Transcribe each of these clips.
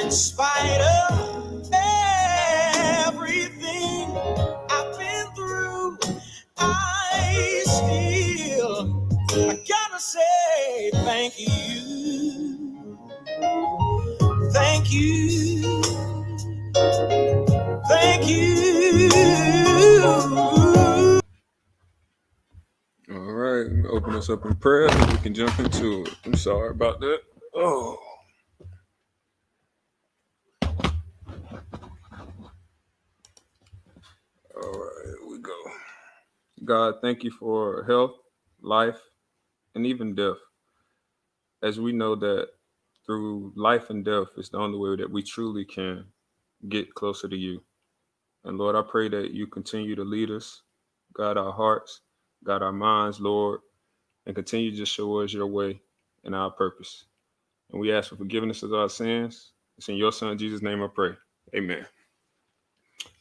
In spite of everything I've been through, I gotta say thank you. Thank you. Thank you. All right, open us up in prayer so we can jump into it. I'm sorry about that. Oh. All right, here we go. God, thank you for health, life, and even death. As we know that through life and death is the only way that we truly can get closer to you. And Lord, I pray that you continue to lead us, guide our hearts, guide our minds, Lord, and continue to show us your way and our purpose. And we ask for forgiveness of our sins. It's in your son, Jesus' name I pray. Amen.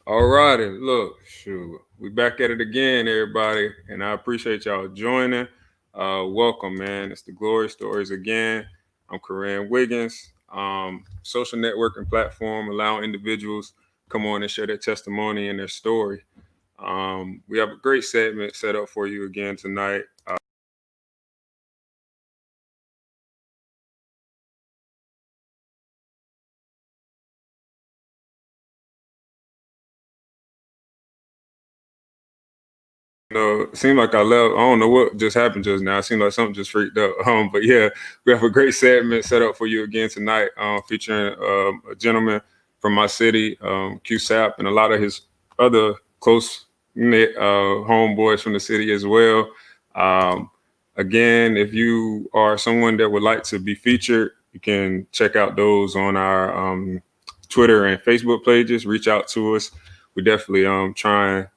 All righty. Look, shoot. We back at it again, everybody. And I appreciate y'all joining. Welcome, man. It's the Glory Stories again. I'm Corinne Wiggins. Social networking platform allowing individuals come on and share their testimony and their story. We have a great segment set up for you again tonight. It seemed like I left. I don't know what just happened just now. It seemed like something just freaked up. But yeah, we have a great segment set up for you again tonight, featuring a gentleman from my city, Q Sapp, and a lot of his other close knit homeboys from the city as well. Again, if you are someone that would like to be featured, you can check out those on our Twitter and Facebook pages. Reach out to us. We definitely trying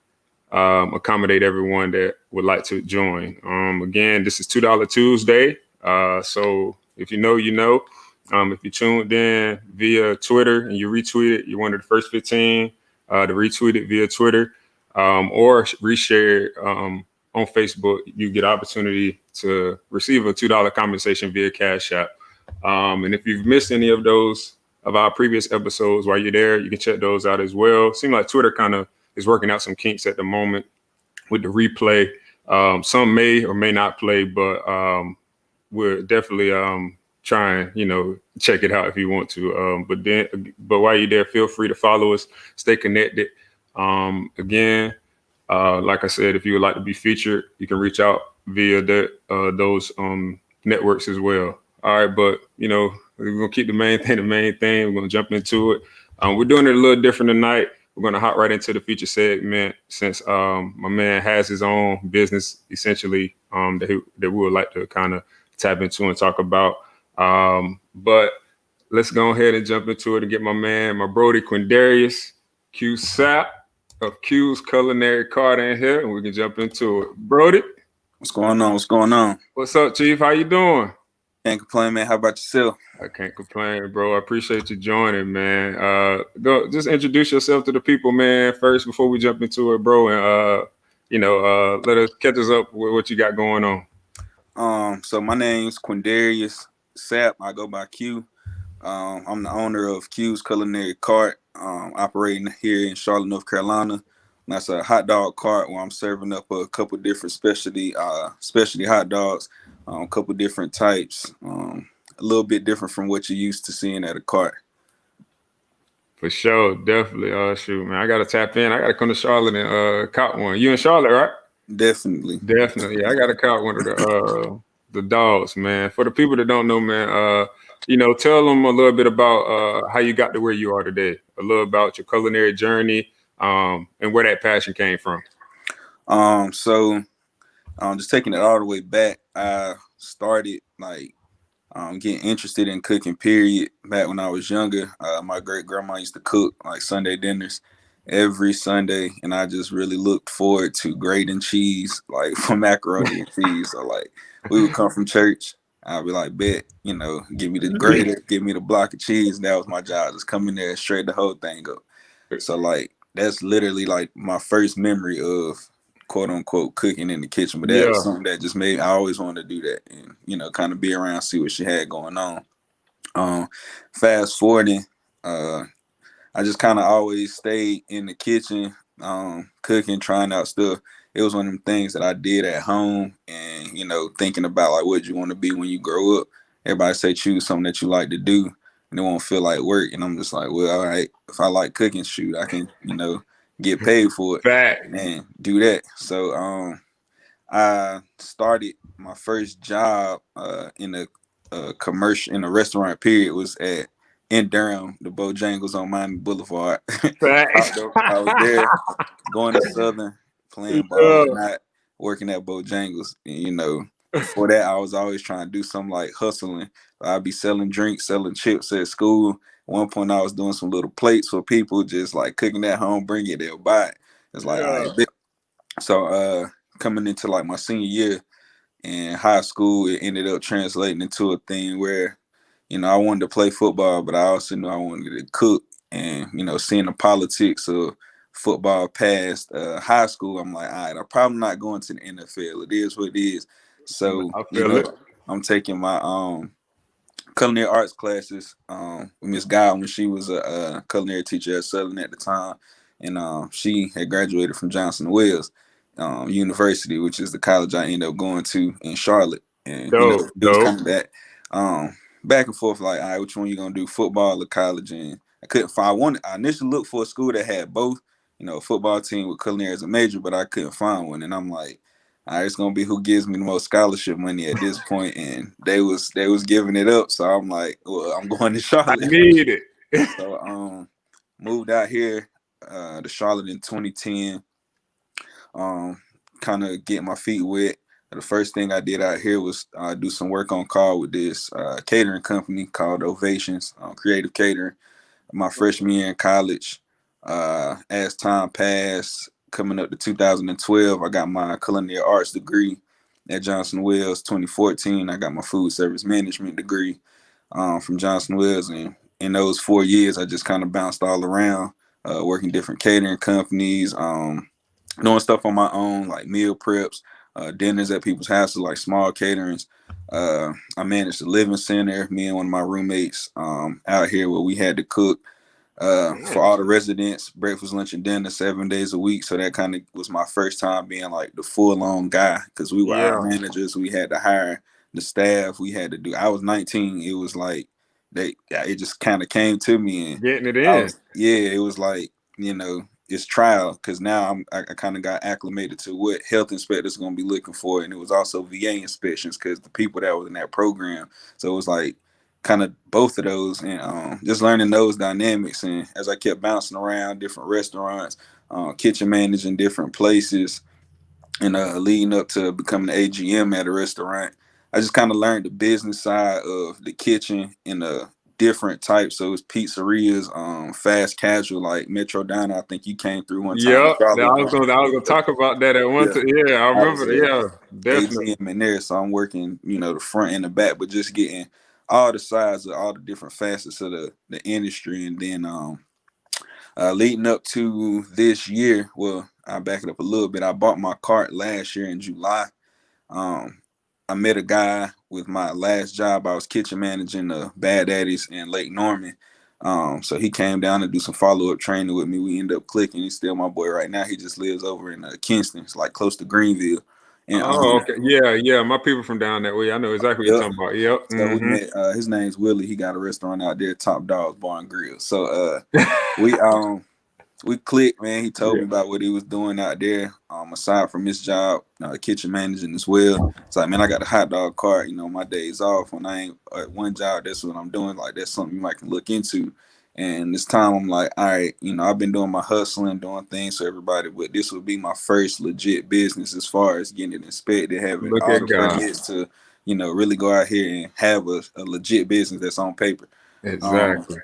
accommodate everyone that would like to join. Again, this is $2 Tuesday. So if you know, you know. If you tuned in via Twitter and you retweet it, you're one of the first 15 to retweet it via Twitter or reshare it on Facebook. You get opportunity to receive a $2 compensation via Cash App. And if you've missed any of those of our previous episodes while you're there, you can check those out as well. Seems like Twitter kind of is working out some kinks at the moment with the replay. Some may or may not play, but we're definitely trying, check it out if you want to. But while you're there, feel free to follow us, stay connected. Again, like I said, if you would like to be featured, you can reach out via those networks as well. All right, but we're gonna keep the main thing. We're gonna jump into it. We're doing it a little different tonight. We're going to hop right into the feature segment since my man has his own business, essentially, that we would like to kind of tap into and talk about. But let's go ahead and jump into it and get my Brody Kwindarius Sapp of Q's Culinary Cart in here, and we can jump into it. Brody? What's going on? What's up, Chief? How you doing? Can't complain, man. How about yourself? I can't complain, bro. I appreciate you joining, man. Just introduce yourself to the people, man, first before we jump into it, bro, and let us catch us up with what you got going on. So my name's Kwindarius Sapp. I go by Q. I'm the owner of Q's Culinary Cart, operating here in Charlotte, North Carolina. And that's a hot dog cart where I'm serving up a couple different specialty hot dogs, a couple different types. A little bit different from what you're used to seeing at a cart. For sure, definitely. Shoot, man, I gotta tap in. I gotta come to Charlotte and caught one. You in Charlotte, right? Definitely. Yeah, I gotta caught one of the dogs, man. For the people that don't know, man, tell them a little bit about how you got to where you are today. A little about your culinary journey, and where that passion came from. So just taking it all the way back, I started getting interested in cooking, period, back when I was younger. My great grandma used to cook like Sunday dinners every Sunday, and I just really looked forward to grating cheese, like for macaroni and cheese. So like we would come from church, I'd be like, bet, give me the grater, give me the block of cheese. And that was my job, just come in there and straight the whole thing up. So like that's literally like my first memory of quote unquote cooking in the kitchen, but that was something that just made, I always wanted to do that and kind of be around, see what she had going on. Fast forwarding, I just kind of always stayed in the kitchen, cooking, trying out stuff. It was one of them things that I did at home, and thinking about like what you want to be when you grow up. Everybody say choose something that you like to do, and it won't feel like work. And I'm just like, well, all right, if I like cooking, shoot, I can, get paid for it Fact. and do that. So, I started my first job in a commercial in a restaurant. Period was at in Durham, the Bojangles on Miami Boulevard. Fact. I was there going to Southern, playing ball, Yeah. and not working at Bojangles. And, before that, I was always trying to do something like hustling. I'd be selling drinks, selling chips at school. At one point, I was doing some little plates for people, just like cooking at home, bring it, they'll buy it. It's like, all Yeah. right, bet. So coming into like my senior year in high school, it ended up translating into a thing where, I wanted to play football, but I also knew I wanted to cook. And, seeing the politics of football past high school, I'm like, all right, I'm probably not going to the NFL. It is what it is. So, I feel it. I'm taking my culinary arts classes with Miss Godwin. She was a culinary teacher at Southern at the time, and she had graduated from Johnson Wales University, which is the college I ended up going to in Charlotte. And Dope. it was Dope. kind of that back and forth, like, all right, which one you gonna do, football or college? And I couldn't find one. I initially looked for a school that had both, a football team with culinary as a major, but I couldn't find one. And I'm like, all right, it's gonna be who gives me the most scholarship money at this point, and they was giving it up. So I'm like, well, I'm going to I Charlotte. need it. So moved out here to Charlotte in 2010. Kind of get my feet wet. The first thing I did out here was do some work on call with this catering company called Ovations, Creative Catering. My freshman year in college, as time passed, coming up to 2012, I got my culinary arts degree at Johnson Wales. 2014, I got my food service management degree from Johnson Wales. And in those 4 years, I just kind of bounced all around, working different catering companies, doing stuff on my own, like meal preps, dinners at people's houses, like small caterings. I managed the living center, me and one of my roommates out here where we had to cook for all the residents, breakfast, lunch, and dinner 7 days a week. So that kind of was my first time being like the full-on guy, because we were our Yeah. managers. We had to hire the staff. We had to do. I was 19. It was like it just kind of came to me, and Getting it in. it was like, it's trial, because now I kind of got acclimated to what health inspectors going to be looking for, and it was also VA inspections because the people that was in that program. So it was like kind of both of those, and just learning those dynamics. And as I kept bouncing around different restaurants, kitchen managing different places, and leading up to becoming an AGM at a restaurant, I just kind of learned the business side of the kitchen in a different type. So it's pizzerias, fast casual, like Metro Diner. I think you came through one time in Yep. I Charlotte. was gonna talk about that at one Yeah, time. Yeah, I I was remember. Yeah, definitely. AGM in there, so I'm working, the front and the back, but just getting all the sides of all the different facets of the industry. And then leading up to this year, well, I'll back it up a little bit. I bought my cart last year in July. Um, I met a guy with my last job. I was kitchen managing the Bad Daddies in Lake Norman. So he came down to do some follow-up training with me. We ended up clicking. He's still my boy right now. He just lives over in Kinston. It's like close to Greenville. And Oh, okay. Yeah, yeah. My people from down that way. I know exactly what yep. you're talking about. Yep. So we Mm-hmm. met. His name's Willie. He got a restaurant out there, Top Dogs Bar and Grill. So we we clicked, man. He told Yeah. me about what he was doing out there. Aside from his job, kitchen managing as well. It's like, man, I got a hot dog cart. My days off when I ain't at one job. That's what I'm doing. Like, that's something you might can look into. And this time, I'm like, all right, I've been doing my hustling, doing things for everybody, but this would be my first legit business as far as getting it inspected, having Look all at the God. permits to, really go out here and have a legit business that's on paper. Exactly.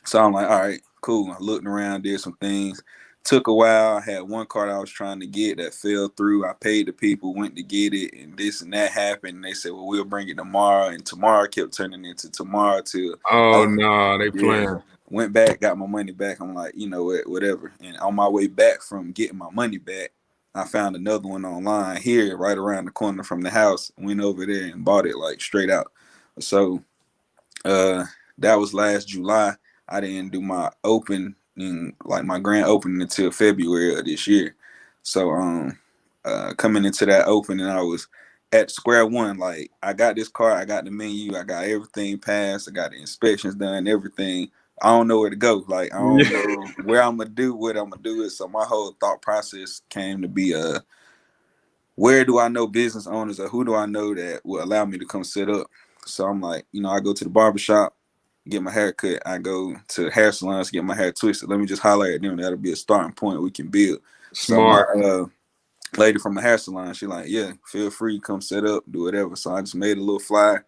So I'm like, all right, cool. I looked around, did some things. Took a while. I had one card I was trying to get that fell through. I paid the people, went to get it, and this and that happened. And they said, well, we'll bring it tomorrow. And tomorrow kept turning into tomorrow till Oh no, they playing. went back, got my money back. I'm like, you know what, whatever. And on my way back from getting my money back, I found another one online here, right around the corner from the house. Went over there and bought it like straight out. So that was last July. I didn't do my like my grand opening until February of this year. So coming into that opening, I was at square one. Like I got this cart, I got the menu, I got everything passed, I got the inspections done, everything. I don't know where to go. Like I don't Yeah. know where I'm gonna do what I'm gonna do it. So my whole thought process came to be where do I know business owners or who do I know that will allow me to come set up? So I'm like, I go to the barbershop, get my hair cut. I go to hair salons, get my hair twisted. Let me just highlight them. That'll be a starting point we can build. So my Smart. lady from the hair salon, she like, yeah, feel free, come set up, do whatever. So I just made a little flyer,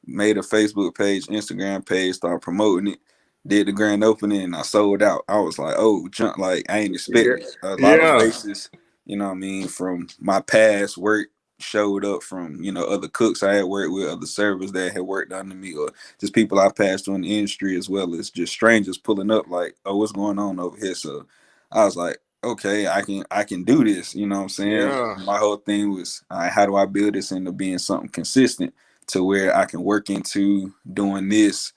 made a Facebook page, Instagram page, started promoting it, did the grand opening, and I sold out. I was like, oh, jump, like I ain't Yeah. expecting a lot of Yeah. faces, what I mean, from my past work showed up from, other cooks I had worked with, other servers that had worked under me, or just people I passed through in the industry, as well as just strangers pulling up like, oh, what's going on over here? So I was like, okay, I can do this, you know what I'm saying? Yeah. My whole thing was, all right, how do I build this into being something consistent to where I can work into doing this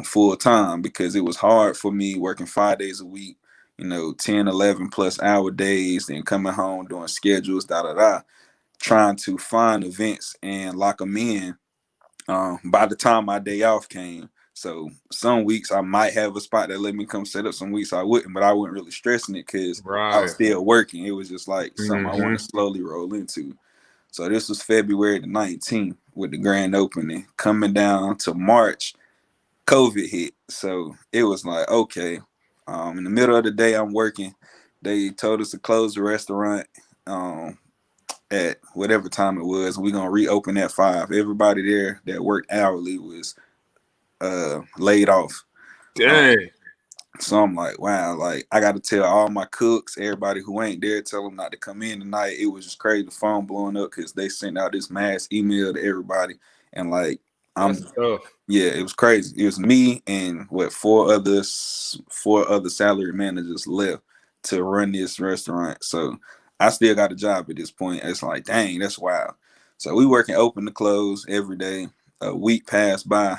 full time, because it was hard for me working 5 days a week, 10, 11 plus hour days, then coming home doing schedules, trying to find events and lock them in by the time my day off came. So some weeks I might have a spot that let me come set up. Some weeks I wouldn't, but I wasn't really stressing it because I was Right. still working. It was just like something I want Hmm. to slowly roll into. So this was February the 19th with the grand opening. Coming down to March, COVID hit. So it was like, okay, in the middle of the day I'm working. They told us to close the restaurant at whatever time it was. We're gonna reopen at 5. Everybody there that worked hourly was laid off. Um, Dang. so I'm like, wow, like I got to tell all my cooks, everybody who ain't there, tell them not to come in tonight. It was just crazy. The phone blowing up because they sent out this mass email to everybody, and like That's I'm, tough. yeah, it was crazy. It was me and what four other salary managers left to run this restaurant. So I still got a job at this point. It's like, dang, that's wild. So we working open to close every day. A week passed by.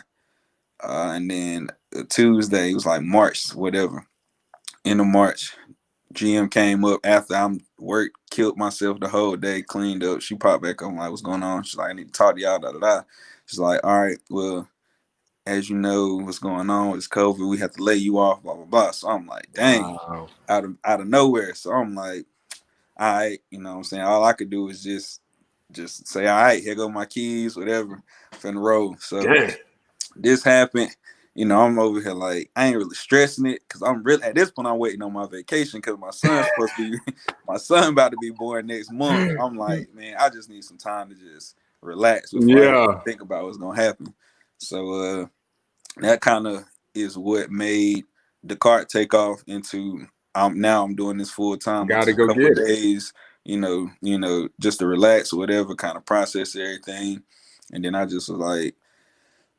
And then Tuesday, it was like March, whatever. End of March, GM came up after I'm worked, killed myself the whole day, cleaned up. She popped back on, like, what's going on? She's like, I need to talk to y'all, da da da. She's like, all right, well, as you know, what's going on with this COVID, we have to lay you off, blah blah blah. So I'm like, dang, Wow. out of nowhere. So I'm like, all right, you know what I'm saying? All I could do is just say, all right, here go my keys, whatever, finna roll. So Dang. this happened. I'm over here like I ain't really stressing it because I'm really at this point I'm waiting on my vacation because my son's supposed to be my son about to be born next month. I'm like, man, I just need some time to just relax before I even Yeah. think about what's gonna happen. So that kind of is what made the cart take off into now I'm doing this full time. I Gotta took a go couple of get it. days, just to relax or whatever, kind of process everything. And then I just was like,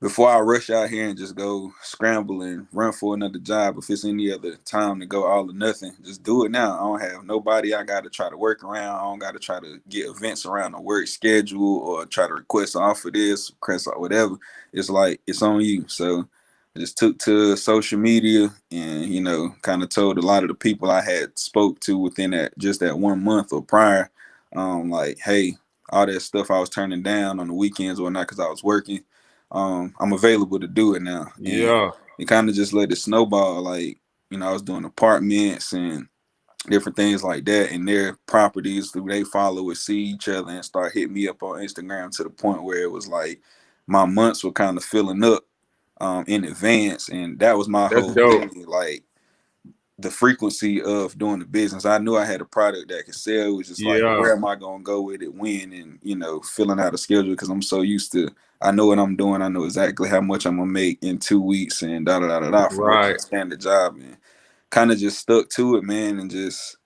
before I rush out here and just go scramble and run for another job, if it's any other time to go all or nothing, just do it now. I don't have nobody I got to try to work around. I don't got to try to get events around the work schedule or try to request off for this, request or whatever. It's like, it's on you. So I just took to social media and, kind of told a lot of the people I had spoke to within that 1 month or prior, like, hey, all that stuff I was turning down on the weekends or not because I was working, I'm available to do it now. And Yeah. it kind of just let it snowball. Like, I was doing apartments and different things like that, and their properties who they follow would see each other and start hitting me up on Instagram to the point where it was like my months were kind of filling up in advance. And that was my That's whole dope. thing. Like, the frequency of doing the business. I knew I had a product that could sell. It was just like, Yeah. where am I going to go with it, when, and, filling out a schedule because I'm so used to, I know what I'm doing. I know exactly how much I'm going to make in 2 weeks and da da da da da from working Right. a standard job, and kind of just stuck to it, man, and just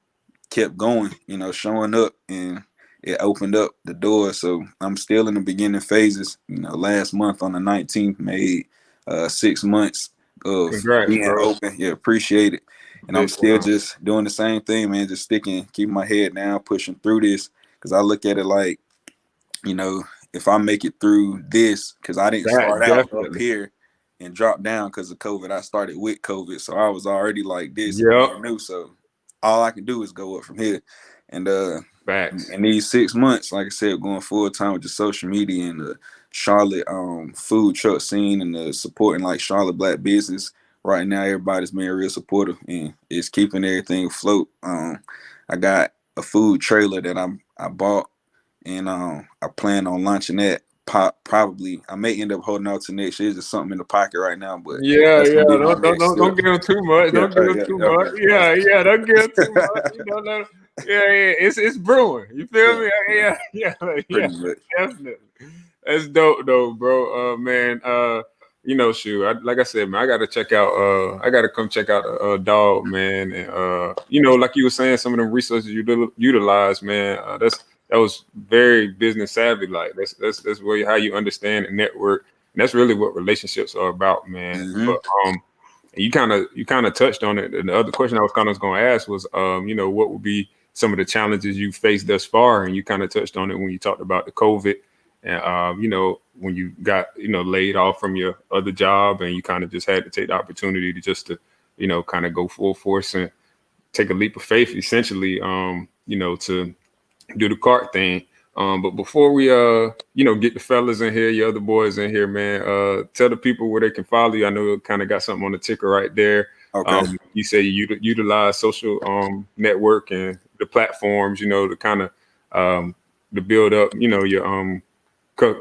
kept going, showing up, and it opened up the door. So I'm still in the beginning phases. Last month on the 19th made 6 months of Congrats, being bro. open. Yeah, appreciate it. And I'm Big still time. just doing the same thing, man, just sticking, keeping my head down, pushing through this. Cause I look at it like, you know, if I make it through this, because I didn't That start out up definitely. here, and dropped down because of COVID. I started with COVID, so I was already like this and Yep. brand new. So all I can do is go up from here. And Facts. in these 6 months, like I said, going full time with the social media and the Charlotte food truck scene and the supporting like Charlotte Black business. Right now, everybody's being real supportive and it's keeping everything afloat. I got a food trailer that I bought, and I plan on launching that. Probably I may end up holding out to next year. There's just something in the pocket right now, but Yeah, that's yeah. gonna be my Don't don't next don't, step. don't give them too much. Yeah, Don't give them too much. Yeah, yeah. Don't give them too much. You know, yeah. It's brewing. You feel me? Yeah. Pretty much. Definitely. That's dope, though, bro. Man. You know, shoot. Like I said, man, I gotta check out. I gotta come check out dog, man. And you know, like you were saying, some of them resources you utilize, man. That was very business savvy. Like that's where how you understand the network. And that's really what relationships are about, man. Mm-hmm. But you kind of touched on it. And the other question I was kind of going to ask was, you know, what would be some of the challenges you faced thus far? And you kind of touched on it when you talked about the COVID, and you know, when you got laid off from your other job, and you kind of just had to take the opportunity to kind of go full force and take a leap of faith, essentially, to do the cart thing. But before we get the fellas in here, your other boys in here, man, tell the people where they can follow you. I know you kind of got something on the ticker right there. Okay. You say you utilize social network and the platforms, to kind of to build up, your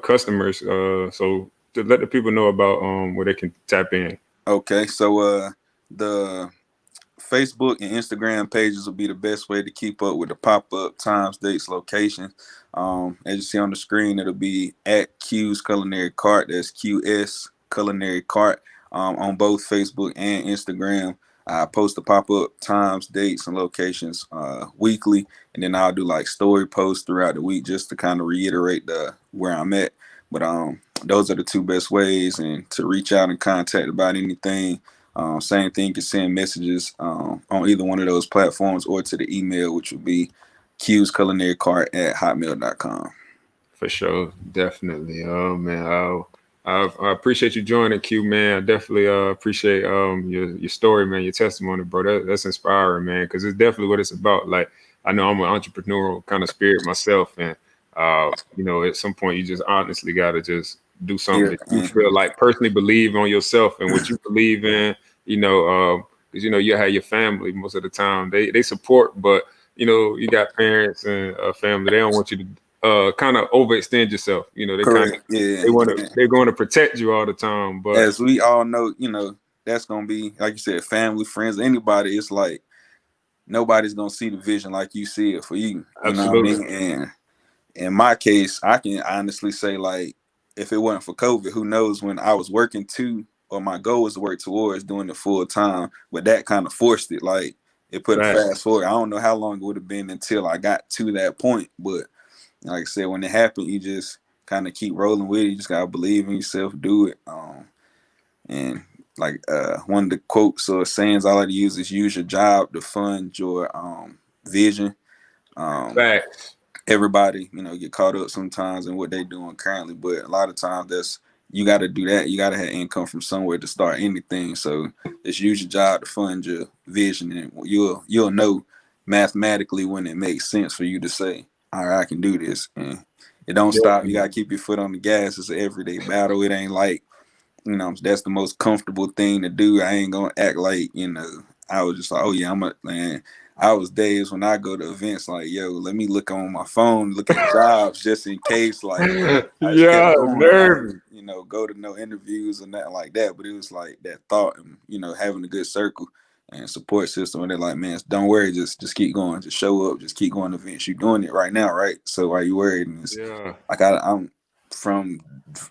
customers. So to let the people know about where they can tap in. Okay. So the Facebook and Instagram pages will be the best way to keep up with the pop-up times, dates, locations. As you see on the screen, it'll be at Q's Culinary Cart. That's QS Culinary Cart on both Facebook and Instagram. I post the pop-up times, dates, and locations weekly, and then I'll do like story posts throughout the week just to kind of reiterate where I'm at. But those are the two best ways, and to reach out and contact about anything. Same thing, you can send messages on either one of those platforms or to the email, which would be qsculinarycart@hotmail.com. For sure, definitely. Oh man, I appreciate you joining, Q, man. I definitely appreciate your story, man, your testimony, bro. That's inspiring, man, because it's definitely what it's about. Like, I know I'm an entrepreneurial kind of spirit myself, and at some point you just honestly gotta just do something that you feel like personally believe on yourself and what you believe in. Because you have your family most of the time. They support, but you got parents and a family. They don't want you to kind of overextend yourself. They kind of they're going to protect you all the time. But as we all know, that's gonna be, like you said, family, friends, anybody. It's like nobody's gonna see the vision like you see it for you. You absolutely. know what I mean? And in my case, I can honestly say, like, if it wasn't for COVID, who knows when I was working to, or my goal was to work towards doing it full time, but that kind of forced it. Like, it put a fast forward. I don't know how long it would have been until I got to that point, but like I said, when it happened, you just kind of keep rolling with it. You just gotta believe in yourself, do it. And like one of the quotes or sayings I like to use is use your job to fund your vision. Facts. Everybody, get caught up sometimes in what they're doing currently, but a lot of times you got to do that. You got to have income from somewhere to start anything. So just use your job to fund your vision, and you'll know mathematically when it makes sense for you to say, all right, I can do this. And it don't stop. You got to keep your foot on the gas. It's an everyday battle. It ain't like, that's the most comfortable thing to do. I ain't gonna act like, I was just like, oh yeah, man. I was days when I go to events like, yo, let me look on my phone, look at jobs just in case. Like, I just kept going. Go to no interviews or nothing like that. But it was like that thought and, having a good circle and support system. And they're like, man, don't worry, just keep going, just show up, just keep going to events. You're doing it right now, right? So why you worried? And it's like I'm from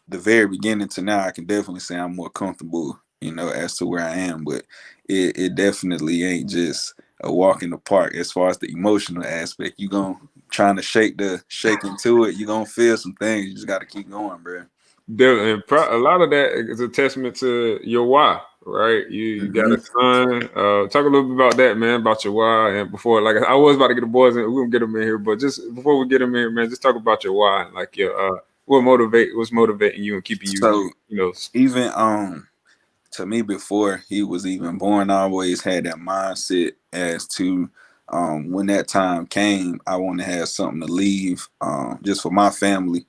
the very beginning to now, I can definitely say I'm more comfortable, as to where I am. But it definitely ain't just a walk in the park as far as the emotional aspect. You gonna trying to shake into it. You gonna feel some things. You just got to keep going, bro. And a lot of that is a testament to your why, right? You got a son. Talk a little bit about that, man, about your why. And before, like I was about to get the boys in, we're gonna get them in here, but just before we get them in here, man, just talk about your why, like your what's motivating you and keeping you, So even to me, before he was even born, I always had that mindset as to when that time came, I want to have something to leave just for my family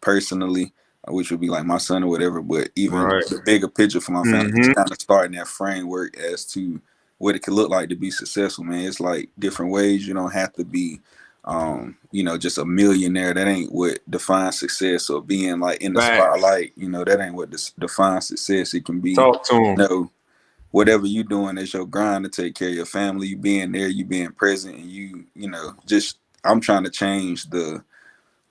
personally, which would be like my son or whatever, but even Right. the bigger picture for my family, Mm-hmm. just kind of starting that framework as to what it could look like to be successful, man. It's like different ways. You don't have to be just a millionaire. That ain't what defines success, or being like in the Facts. spotlight. That ain't what defines success. It can be, Talk to him. whatever you doing as your grind to take care of your family, you being there, you being present, and just I'm trying to change the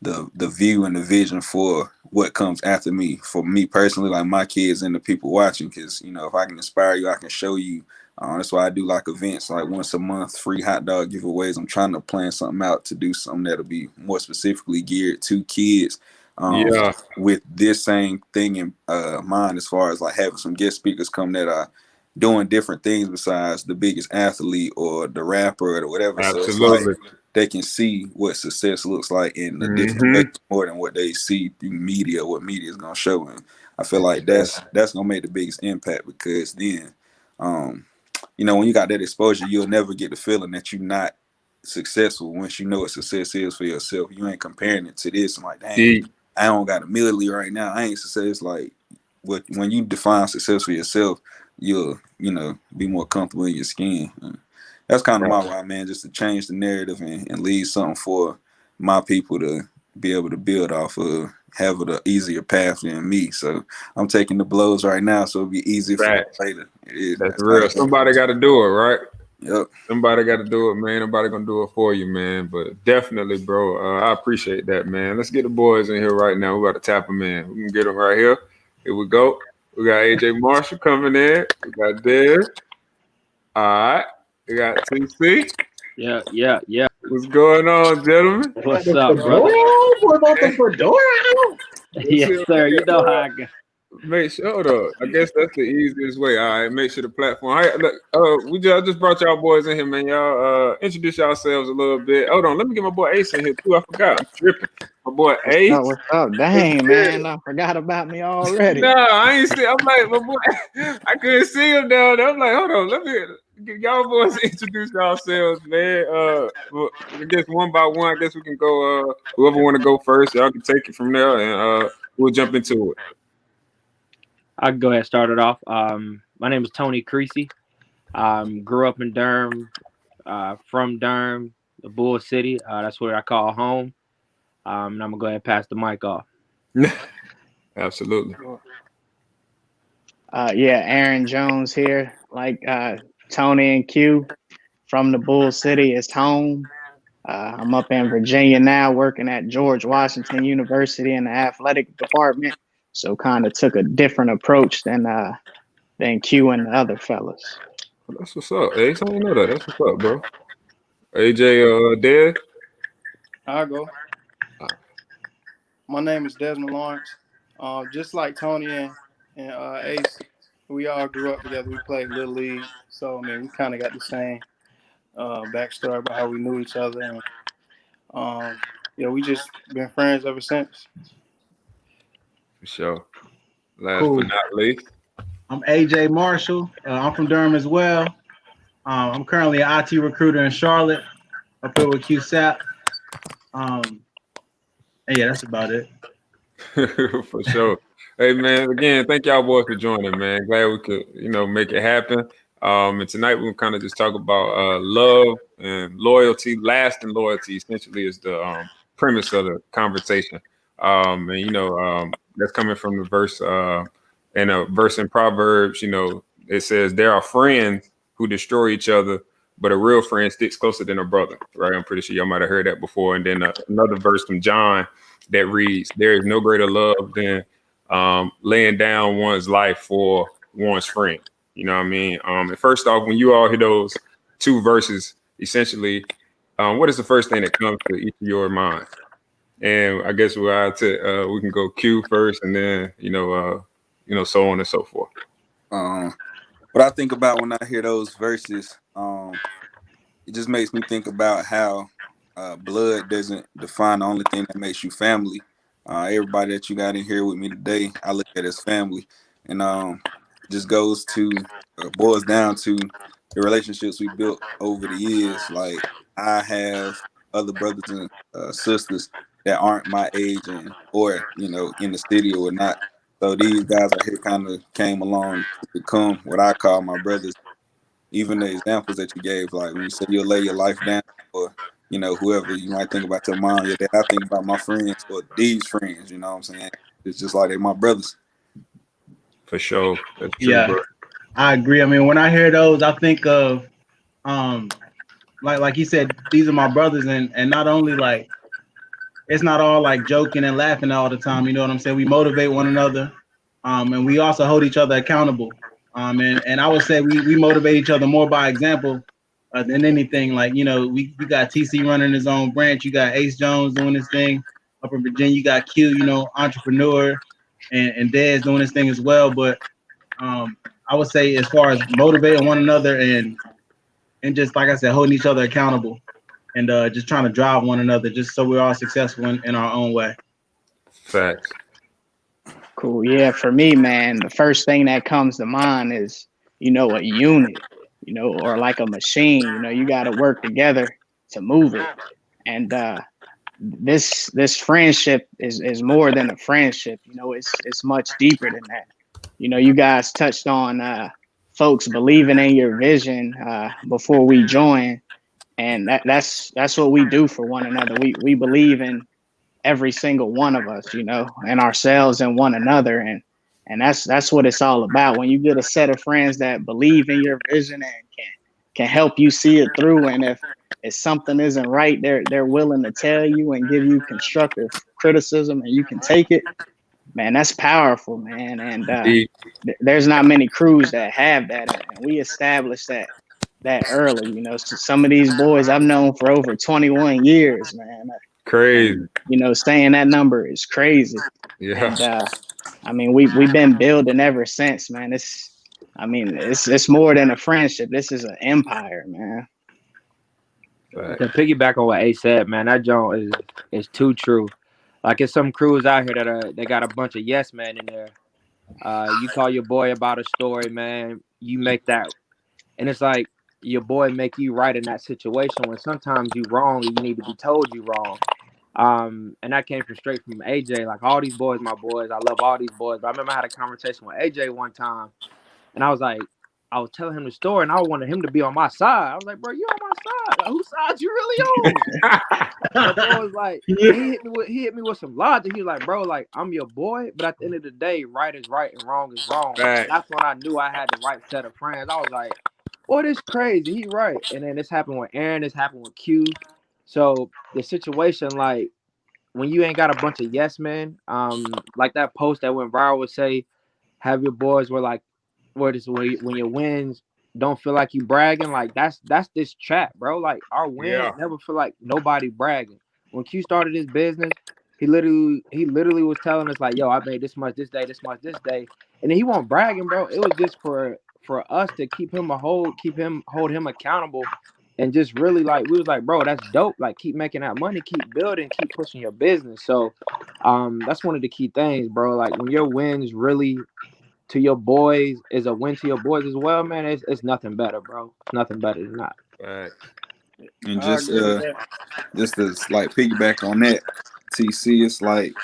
view and the vision for what comes after me. For me personally, like my kids and the people watching, because if I can inspire you, I can show you. That's why I do like events like once a month, free hot dog giveaways. I'm trying to plan something out to do something that'll be more specifically geared to kids. Yeah. With this same thing in mind, as far as like having some guest speakers come that are doing different things besides the biggest athlete or the rapper or whatever. So it's like Absolutely. they can see what success looks like in a different way Mm-hmm. more than what they see through media, what media is gonna show them. I feel like that's gonna make the biggest impact, because then when you got that exposure, you'll never get the feeling that you're not successful once you know what success is for yourself. You ain't comparing it to this and like, dang, Deep. I don't got a million right now. I ain't success. Like when you define success for yourself, you'll be more comfortable in your skin. That's kind of my why, man, just to change the narrative and leave something for my people to be able to build off of, have an easier path than me. So I'm taking the blows right now, so it'll be easier for them Facts. later. It is. That's That's how real. it goes. Somebody got to do it, right? Yep. Somebody got to do it, man. Nobody gonna do it for you, man. But definitely, bro. I appreciate that, man. Let's get the boys in here right now. We got to tap them in. We can get them right here. Here we go. We got AJ Marshall coming in. We got Des. All right. We got TC. Yeah. What's going on, gentlemen? What's up, brother? What about the fedora? Yes, sir. You know how I go. Make sure, hold up. I guess that's the easiest way. All right, make sure the platform. Hey, look, I just brought y'all boys in here, man. Y'all introduce yourselves a little bit. Hold on, let me get my boy Ace in here too. I forgot. I'm tripping. My boy Ace. Oh, what's up? Dang, man. I forgot about me already. No, I ain't see. I'm like, my boy, I couldn't see him down there. I'm like, hold on, let me get y'all boys introduce yourselves, man. Well, I guess one by one. I guess we can go. Whoever want to go first, y'all can take it from there, and we'll jump into it. I can go ahead and start it off. My name is Tony Creecy. Grew up in Durham, from Durham, the Bull City. That's where I call home. And I'm going to go ahead and pass the mic off. Absolutely. Yeah, Aaron Jones here. Like Tony and Q from the Bull City is home. I'm up in Virginia now, working at George Washington University in the athletic department. So kind of took a different approach than Q and the other fellas. That's what's up, Ace. I didn't know that. That's what's up, bro. AJ, Dead. I'll go. My name is Desmond Lawrence. Just like Tony and Ace, we all grew up together. We played Little League. So, I mean, we kind of got the same backstory about how we knew each other. And, we just been friends ever since. For sure. Last Cool. but not least. I'm AJ Marshall. I'm from Durham as well. I'm currently an IT recruiter in Charlotte, up here with Q Sapp. And yeah, that's about it. For sure. Hey man, again, thank y'all boys for joining, man. Glad we could, make it happen. And tonight we'll kind of just talk about love and loyalty. Lasting loyalty essentially is the premise of the conversation. That's coming from the verse and a verse in Proverbs. It says there are friends who destroy each other, but a real friend sticks closer than a brother. Right? I'm pretty sure y'all might have heard that before. And then another verse from John that reads, there is no greater love than laying down one's life for one's friend. You know what I mean? And first off, when you all hear those two verses, essentially, what is the first thing that comes to each of your minds? And I guess we can go Q first, and then so on and so forth. What I think about when I hear those verses, it just makes me think about how blood doesn't define the only thing that makes you family. Everybody that you got in here with me today, I look at as family. And just goes to boils down to the relationships we built over the years. Like I have other brothers and sisters that aren't my age and or in the city or not. So these guys out here kind of came along to become what I call my brothers. Even the examples that you gave, like when you said you'll lay your life down, or whoever you might think about your mom, your dad. I think about my friends or these friends. You know what I'm saying? It's just like they're my brothers. For sure. That's true, Yeah, bro. I agree. I mean, when I hear those, I think of um like he said, these are my brothers, and not only like it's not all like joking and laughing all the time. You know what I'm saying? We motivate one another, and we also hold each other accountable. And I would say we motivate each other more by example than anything. Like we got TC running his own branch. You got Ace Jones doing his thing up in Virginia. You got Q, entrepreneur, and Dez doing his thing as well. But I would say as far as motivating one another and just like I said, holding each other accountable and just trying to drive one another just so we're all successful in our own way. Facts. Cool. Yeah, for me, man, the first thing that comes to mind is, a unit, or like a machine. You got to work together to move it. And this friendship is more than a friendship. It's much deeper than that. You guys touched on folks believing in your vision before we join, and that's what we do for one another. We believe in every single one of us, and ourselves and one another. And that's what it's all about. When you get a set of friends that believe in your vision and can help you see it through. And if something isn't right, they're willing to tell you and give you constructive criticism and you can take it. Man, that's powerful, man. And Indeed. there's not many crews that have that. And we established that early. So some of these boys I've known for over 21 years, man. Crazy. And saying that number is crazy. Yeah. And I mean, we've been building ever since, man. It's more than a friendship. This is an empire, man. Facts. To piggyback on what A said, man, that joint is too true. Like it's some crews out here that they got a bunch of yes men in there. You call your boy about a story, man. You make that, and it's like your boy make you right in that situation when sometimes you wrong and you need to be told you wrong. And that came from straight from AJ. Like all these boys, my boys, I love all these boys. But I remember I had a conversation with AJ one time, and I was like, I was telling him the story, and I wanted him to be on my side. I was like, bro, you on my side? Like, whose side you really on? And bro was like, and he hit me with some logic. He was like, bro, like I'm your boy, but at the end of the day, right is right and wrong is wrong. Facts. And that's when I knew I had the right set of friends. I was like, boy, this crazy. He right. And then this happened with Aaron. This happened with Q. So the situation, like when you ain't got a bunch of yes men, like that post that went viral would say, have your boys where like when your wins don't feel like you bragging. Like that's this chat, bro. Like our wins Yeah. never feel like nobody bragging. When Q started his business, he literally was telling us like, yo, I made this much this day, this much this day. And then he wasn't bragging, bro. It was just for us to keep him hold him accountable. And just really like we was like, bro, that's dope. Like keep making that money, keep building, keep pushing your business. So that's one of the key things, bro. Like when your wins really to your boys is a win to your boys as well, man. It's nothing better, bro. It's nothing better than that. Facts. And I agree with that. just to like piggyback on that, TC, it's like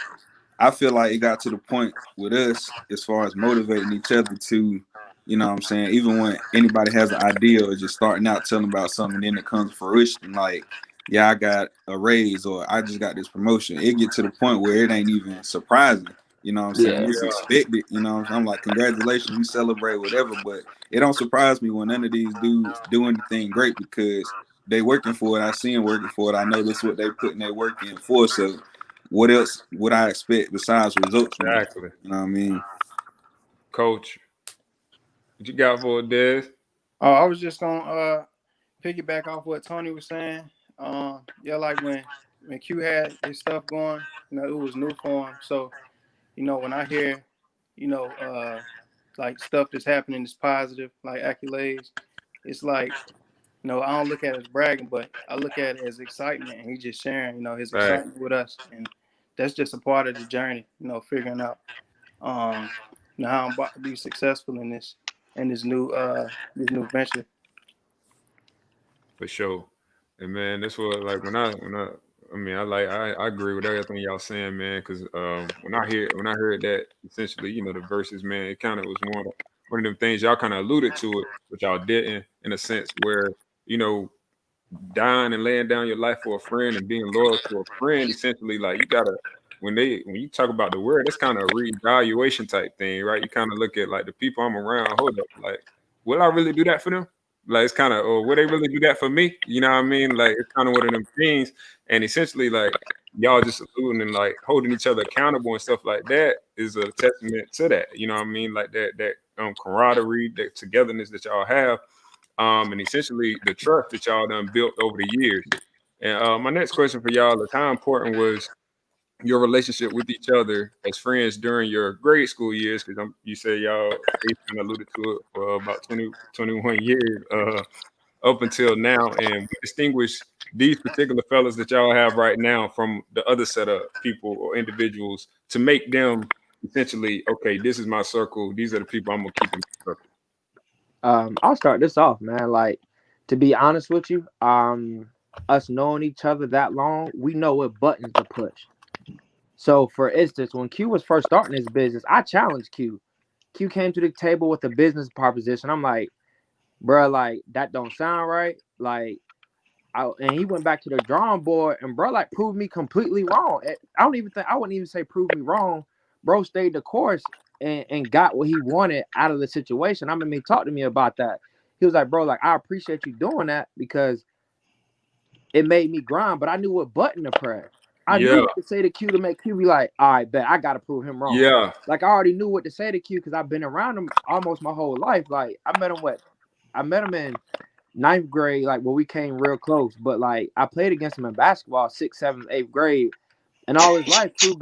I feel like it got to the point with us as far as motivating each other to, you know what I'm saying, even when anybody has an idea or just starting out telling about something, then it comes to fruition, like, yeah, I got a raise or I just got this promotion. It get to the point where it ain't even surprising. You know what I'm saying? Yeah. It's expected. You know what I'm saying? I'm like, congratulations, we celebrate whatever, but it don't surprise me when none of these dudes do anything great because they working for it. I see them working for it. I know this is what they putting their work in for. So what else would I expect besides results from them? Exactly. You know what I mean? Coach, what you got for it, Des? Oh, I was just gonna piggyback off what Tony was saying. Yeah, like when Q had his stuff going, it was new for him. So, when I hear, like stuff that's happening is positive, like accolades, it's like, I don't look at it as bragging, but I look at it as excitement. And he's just sharing, his Facts. excitement with us. And that's just a part of the journey, figuring out and how I'm about to be successful in this new venture. For sure. And man, that's what like I mean I agree with everything y'all saying, man, because when I heard that essentially, the verses, man, it kind of was one of them things y'all kind of alluded to it, but y'all didn't in a sense where, you know, dying and laying down your life for a friend and being loyal to a friend, essentially, like you gotta when you talk about the word, it's kind of a reevaluation type thing, right? You kind of look at like the people I'm around, hold up, like, will I really do that for them? Like it's kind of, or would they really do that for me? You know what I mean? Like it's kind of one of them things, and essentially, like y'all just alluding and like holding each other accountable and stuff like that is a testament to that. You know what I mean? Like that camaraderie, that togetherness that y'all have, and essentially the trust that y'all done built over the years. And my next question for y'all is how important was your relationship with each other as friends during your grade school years? Because you say y'all kind of alluded to it for about 20, 21 years up until now. And we distinguish these particular fellas that y'all have right now from the other set of people or individuals to make them essentially, okay, this is my circle. These are the people I'm going to keep in my circle. I'll start this off, man. Like, to be honest with you, us knowing each other that long, we know what buttons to push. So, for instance, when Q was first starting his business, I challenged Q. Q came to the table with a business proposition. I'm like, bro, like that don't sound right. Like, and he went back to the drawing board, and bro, like, proved me completely wrong. I wouldn't even say prove me wrong. Bro stayed the course and got what he wanted out of the situation. I mean, he talked to me about that. He was like, bro, like, I appreciate you doing that because it made me grind, but I knew what button to press. I knew Yeah, what to say to Q to make Q be like, all right, bet I gotta prove him wrong. yeah, Like I already knew what to say to Q because I've been around him almost my whole life. Like I met him in ninth grade, like where we came real close. But like I played against him in basketball, sixth, seventh, eighth grade. And all his life, Q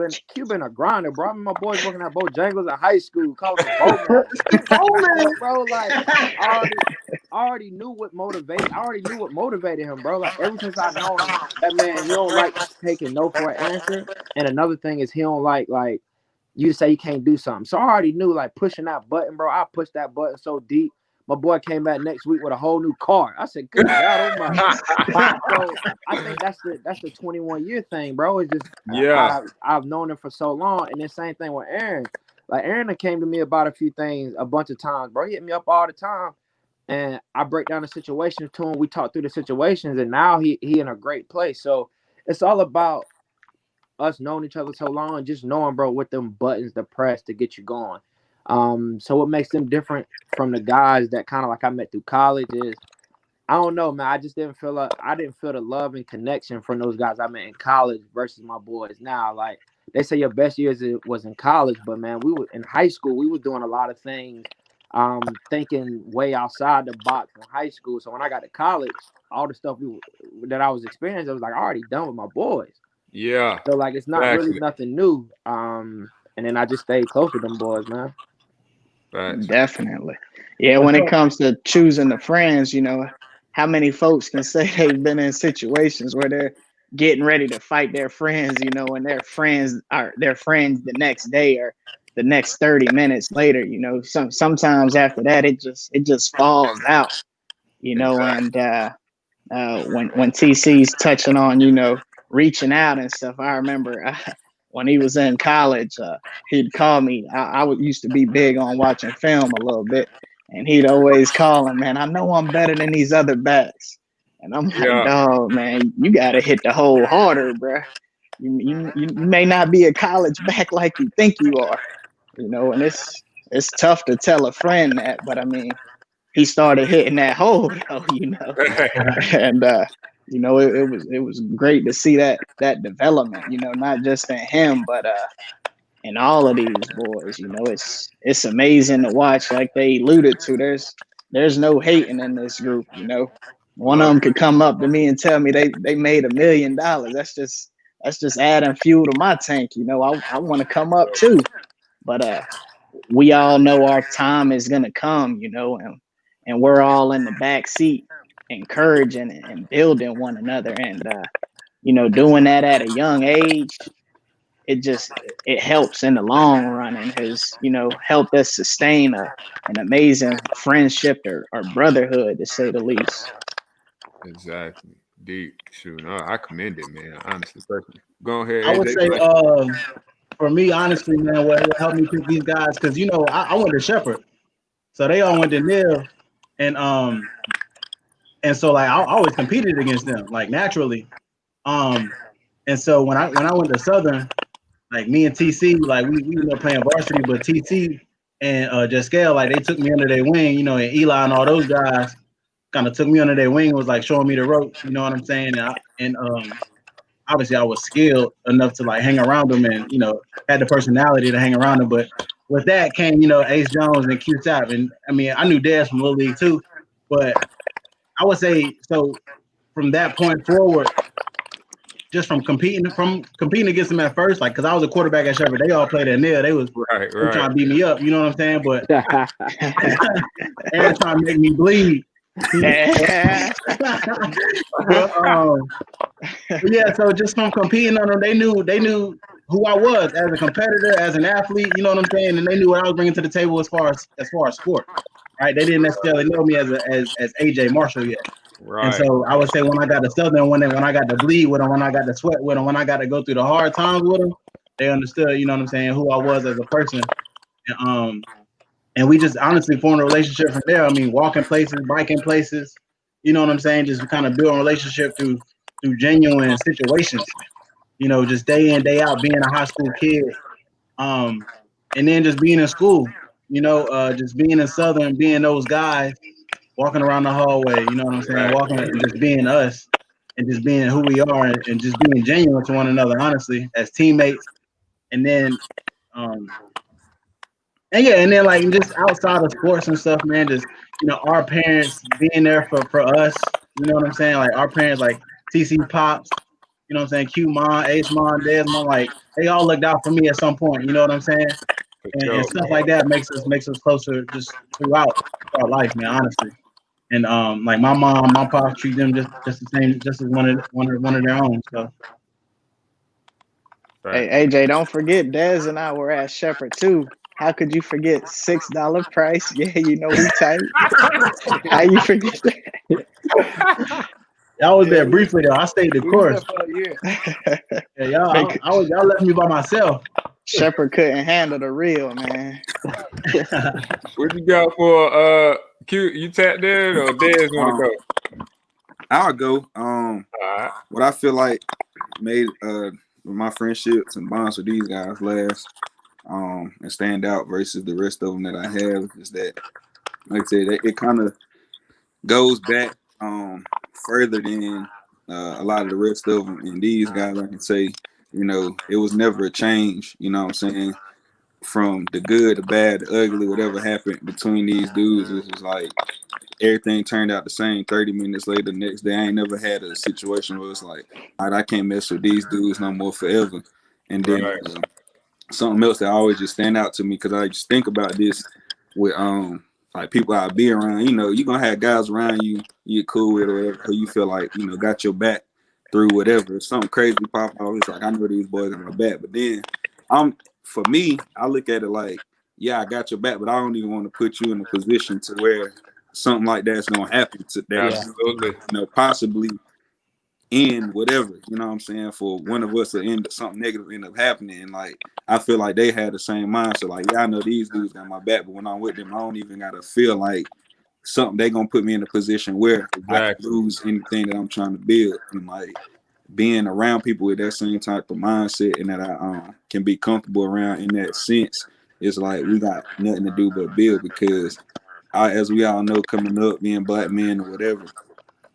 been a grinder, bro. I mean, my boys working at Bojangles in high school, calling him Bowman. But bro, like I already knew what motivated. I already knew what motivated him, bro. Like ever since I known him, that man, he don't like taking no for an answer. And another thing is he don't like you say you can't do something. So I already knew like pushing that button, bro. I pushed that button so deep. My boy came back next week with a whole new car. I said, "Good God Almighty!" So I think that's the 21-year thing, bro. It's just yeah, I've known him for so long, and the same thing with Aaron. Like Aaron came to me about a few things a bunch of times, bro. He hit me up all the time, and I break down the situation to him. We talk through the situations, and now he in a great place. So it's all about us knowing each other so long and just knowing, bro, what them buttons to press to get you going. So what makes them different from the guys that kind of like I met through college is I don't know, man. I just didn't feel I didn't feel the love and connection from those guys I met in college versus my boys now. Like they say your best years was in college, but man, we were in high school. We were doing a lot of things, thinking way outside the box in high school. So when I got to college, all the stuff that I was experiencing, I was like already done with my boys. yeah. So like it's not really Exactly. nothing new. And then I just stayed close with them boys, man. Facts. Definitely. Yeah, when it comes to choosing the friends, how many folks can say they've been in situations where they're getting ready to fight their friends, and their friends are their friends the next day or the next 30 minutes later, sometimes after that it just falls out, Exactly. and when TC's touching on, reaching out and stuff. I remember when he was in college, he'd call me. I used to be big on watching film a little bit, and he'd always call him, man, I know I'm better than these other backs. And I'm like, Yeah. dog, man, you got to hit the hole harder, bruh. You may not be a college back like you think you are, and it's tough to tell a friend that, but I mean, he started hitting that hole though, and it was great to see that development, not just in him, but in all of these boys. It's amazing to watch. Like they alluded to, there's no hating in this group. One of Love them it. could come up to me and tell me they made $1 million. That's just adding fuel to my tank. I want to come up too, but we all know our time is gonna come, and we're all in the back seat encouraging and building one another, and doing that at a young age, it helps in the long run and has, helped us sustain an amazing friendship or brotherhood, to say the least. Exactly. Deep. Shoot, no, I commend it, man. Honestly, personally. Go ahead, I would AJ. say, for me, honestly, man, what helped me pick these guys, because I went to Shepherd, so they all went to Nil, and so like I always competed against them, like naturally. And so when I went to Southern, like me and TC, like we ended up playing varsity, but TC and Jaskel, like they took me under their wing, and Eli and all those guys kind of took me under their wing, was like showing me the ropes, you know what I'm saying? And obviously I was skilled enough to like hang around them and, had the personality to hang around them. But with that came, Ace Jones and Q Sapp. And I mean, I knew Des from Little League too, but I would say, so from that point forward, just from competing against them at first, like, because I was a quarterback at Shepherd, they all played at Nil. They was Right. trying to beat me up, you know what I'm saying? But and trying to make me bleed. but, yeah, so just from competing on them, they knew who I was as a competitor, as an athlete, you know what I'm saying, and they knew what I was bringing to the table as far as sport. Right? They didn't necessarily know me as AJ Marshall yet. Right. And so I would say when I got to Southern, when I got to bleed with them, when I got to sweat with them, when I got to go through the hard times with them, they understood, you know what I'm saying, who I was as a person. And we just honestly formed a relationship from there. I mean, walking places, biking places, you know what I'm saying, just kind of build a relationship through genuine situations, just day in, day out, being a high school kid. And then just being in school, just being in Southern, being those guys, walking around the hallway, you know what I'm saying, walking and just being us and just being who we are and just being genuine to one another, honestly, as teammates. And then, and then like just outside of sports and stuff, man, just, our parents being there for us, you know what I'm saying? Like our parents, like TC Pops, you know what I'm saying, Q Mom, Ace Mom, Desmond, like they all looked out for me at some point, you know what I'm saying? And stuff like that makes us closer just throughout our life, man, honestly. And like my mom, my pops treat them just the same, just as one of their own. So Hey AJ, don't forget Des and I were at Shepherd too. How could you forget $6 price? Yeah, we tight. How you forget that? I was there briefly though. I stayed the course. Yeah, y'all left me by myself. Shepherd couldn't handle the real, man. What you got for Q? You tapped in or Des want to go? I'll go. What I feel like made my friendships and bonds with these guys last and stand out versus the rest of them that I have is that, like I said, it kind of goes back further than a lot of the rest of them. And these guys, I can say, it was never a change, you know what I'm saying? From the good, the bad, the ugly, whatever happened between these dudes, it was like everything turned out the same 30 minutes later, the next day. I ain't never had a situation where it's like, all right, I can't mess with these dudes no more forever. And then something else that always just stand out to me, because I just think about this with like people I be around, you're gonna have guys around you're cool with or whatever, who you feel like, got your back through whatever. If something crazy pop off, it's like, I know these boys got my back. But then for me, I look at it like, yeah, I got your back, but I don't even want to put you in a position to where something like that's gonna happen to that. Absolutely. Possibly end whatever, you know what I'm saying, for one of us to end something negative end up happening. And like I feel like they had the same mindset, like, yeah, I know these dudes got my back, but when I'm with them, I don't even gotta feel like something they gonna put me in a position where I can lose anything that I'm trying to build. And like being around people with that same type of mindset and that I can be comfortable around in that sense, it's like we got nothing to do but build, because as we all know, coming up, being black men or whatever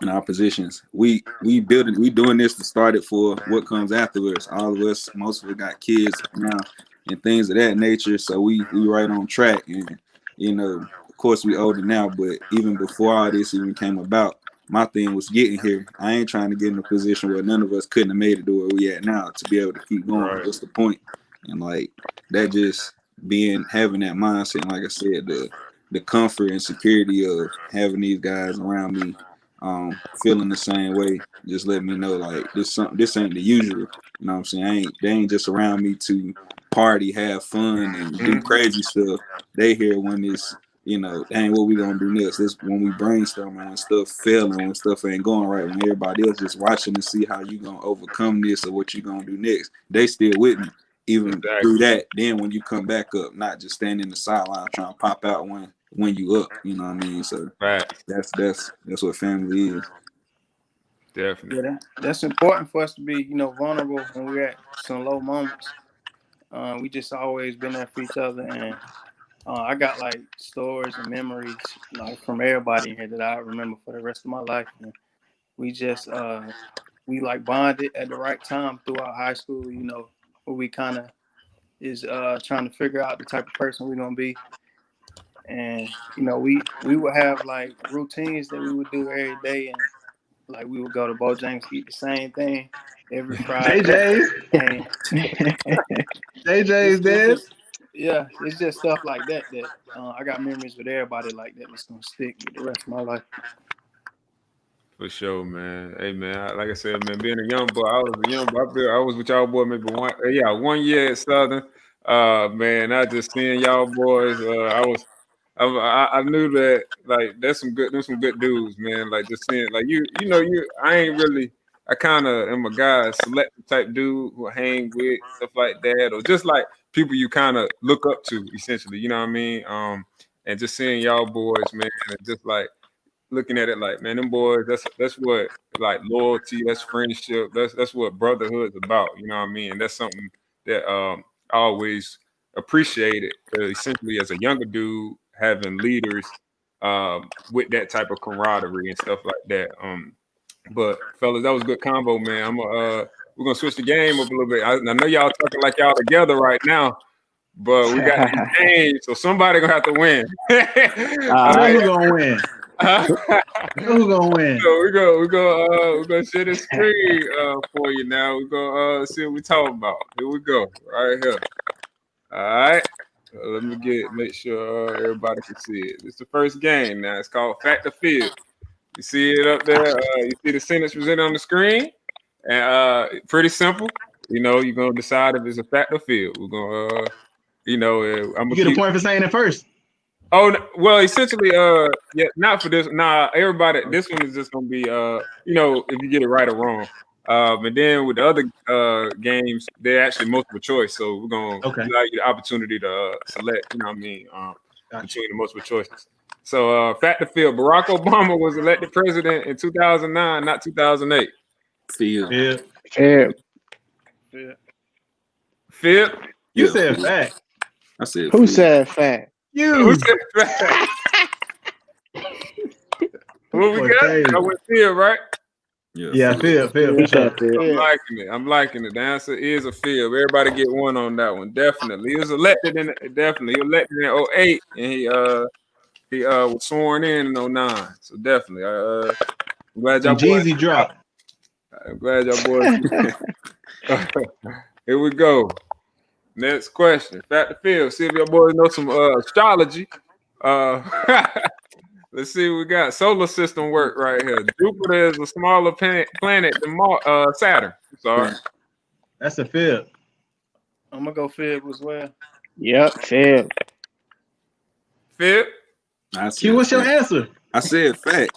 in our positions, we doing this to start it for what comes afterwards. All of us, most of us got kids now and things of that nature, so we right on track. And of course we older now, but even before all this even came about, my thing was getting here. I ain't trying to get in a position where none of us couldn't have made it to where we at now to be able to keep going. What's the point? And like that, just having that mindset, and like I said, the comfort and security of having these guys around me feeling the same way, just let me know like this ain't the usual. You know what I'm saying? They ain't just around me to party, have fun, and do crazy stuff. They here when it's, dang, what we gonna do next? This when we brainstorm and when stuff failing, when stuff ain't going right, when everybody else just watching to see how you gonna overcome this or what you gonna do next. They still with me, even through that. Then when you come back up, not just standing in the sideline trying to pop out when you up. You know what I mean? So that's what family is. Definitely. Yeah, that's important for us to be, vulnerable when we're at some low moments. We just always been there for each other, and I got like stories and memories like from everybody in here that I remember for the rest of my life. And we just we like bonded at the right time throughout high school. Where we kind of is trying to figure out the type of person we're gonna be. And we would have like routines that we would do every day, and like we would go to Bojangles, eat the same thing every Friday. JJ's, And JJ's, Des. it's just stuff like that I got memories with everybody like that that's gonna stick with the rest of my life. For sure, man. Hey, man. Like I said, man, being a young boy, I was a young boy. I was with y'all boy maybe 1 year at Southern. Man, I just seeing y'all boys. I knew that like there's some good dudes, man. Like just seeing like I ain't really. I kind of am a guy, selective type dude who hang with stuff like that, or just like people you kind of look up to, essentially. You know what I mean? And just seeing y'all boys, man, and just like looking at it like, man, them boys, that's what like loyalty, that's friendship, that's what brotherhood's about. You know what I mean? And that's something that I always appreciated, essentially as a younger dude, having leaders with that type of camaraderie and stuff like that. But fellas, that was a good combo, man. We're gonna switch the game up a little bit. I know y'all talking like y'all together right now, but we got these games, so somebody gonna have to win. I know who's gonna win. Who's gonna win? So we're gonna share the screen for you now. We're gonna see what we talking about. Here we go, right here. All right. Let me make sure everybody can see it. It's the first game now. It's called Fact or Field. You see it up there. You see the sentence presented on the screen, and pretty simple. You're gonna decide if it's a fact or field. We're gonna, I'm gonna get a point for saying it first. Oh well, essentially, yeah, not for this. Nah, everybody. This one is just gonna be, if you get it right or wrong. And then with the other games, they're actually multiple choice. So we're gonna allow you the opportunity to select. You know what I mean? Between the multiple choices. So, fact or field: Barack Obama was elected president in 2009, not 2008. Field. Field. You said fact. I said. Who said fact? You. Who said fact? What we got? I went field, right? Yeah, field for sure. I'm liking it. The answer is a field. Everybody get one on that one. Definitely. He was elected in 08, and he was sworn in 09. So definitely. I'm glad y'all boys Jeezy dropped. I'm glad y'all boys. Here we go. Next question. Fact or field. See if your boys know some astrology. Let's see what we got. Solar system work right here. Jupiter is a smaller planet than Saturn. Sorry. That's a field. I'm gonna go field as well. Yep, field. Field? Q, what's your answer? I said fact.